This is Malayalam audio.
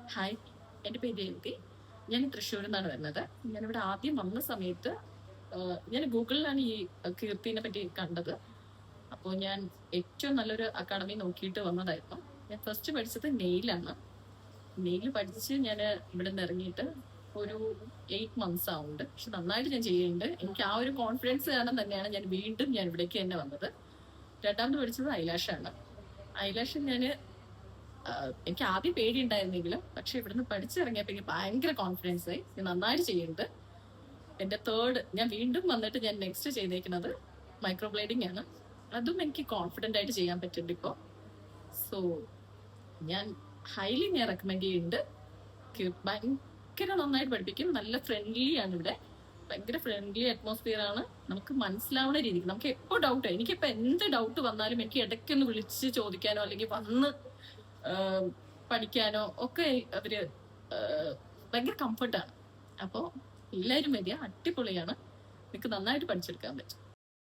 ഹായ്, എൻ്റെ പേര് രേവതി. ഞാൻ തൃശ്ശൂരിൽ നിന്നാണ് വരുന്നത്. ഞാനിവിടെ ആദ്യം വന്ന സമയത്ത് ഞാൻ ഗൂഗിളിലാണ് ഈ കീർത്തിനെ പറ്റി കണ്ടത്. അപ്പോൾ ഞാൻ ഏറ്റവും നല്ലൊരു അക്കാഡമി നോക്കിയിട്ട് വന്നതായിരുന്നു. ഞാൻ ഫസ്റ്റ് പഠിച്ചത് നെയിലാണ്. നെയിൽ പഠിച്ച് ഞാൻ ഇവിടെ നിന്ന് ഇറങ്ങിയിട്ട് ഒരു 8 months ആവുന്നുണ്ട്. പക്ഷെ നന്നായിട്ട് ഞാൻ ചെയ്യുന്നുണ്ട്. എനിക്ക് ആ ഒരു കോൺഫിഡൻസ് കാരണം തന്നെയാണ് ഞാൻ ഇവിടേക്ക് തന്നെ വന്നത്. രണ്ടാമത് പഠിച്ചത് ഐലാഷാണ്. ഐലാഷ് എനിക്ക് ആദ്യം പേടി ഉണ്ടായിരുന്നെങ്കിലും പക്ഷെ ഇവിടുന്ന് പഠിച്ചിറങ്ങിയപ്പോ എനിക്ക് ഭയങ്കര കോൺഫിഡൻസ് ആയി. ഞാൻ നന്നായിട്ട് ചെയ്യുന്നുണ്ട്. എന്റെ ഞാൻ വീണ്ടും വന്നിട്ട് ഞാൻ നെക്സ്റ്റ് ചെയ്തേക്കുന്നത് മൈക്രോബ്ലേഡിംഗ് ആണ്. അതും എനിക്ക് കോൺഫിഡന്റ് ആയിട്ട് ചെയ്യാൻ പറ്റുന്നുണ്ട് ഇപ്പോൾ. സോ ഞാൻ ഞാൻ റെക്കമെൻഡ് ചെയ്യുന്നുണ്ട്. ഭയങ്കര നന്നായിട്ട് പഠിപ്പിക്കും. നല്ല ഫ്രണ്ട്ലി ആണ് ഇവിടെ. ഭയങ്കര ഫ്രണ്ട്ലി അറ്റ്മോസ്ഫിയർ ആണ്. നമുക്ക് മനസ്സിലാവുന്ന രീതിക്ക് നമുക്ക് എപ്പോ എനിക്കിപ്പോ എന്ത് ഡൗട്ട് വന്നാലും എനിക്ക് ഇടയ്ക്കൊന്ന് വിളിച്ച് ചോദിക്കാനോ അല്ലെങ്കിൽ വന്ന് പഠിക്കാനോ ഒക്കെ അവര് ഭയങ്കര കംഫർട്ടാണ്. അപ്പോൾ എല്ലാവരും വരിക, അടിപൊളിയാണ്. നിങ്ങൾക്ക് നന്നായിട്ട് പഠിച്ചെടുക്കാൻ പറ്റും.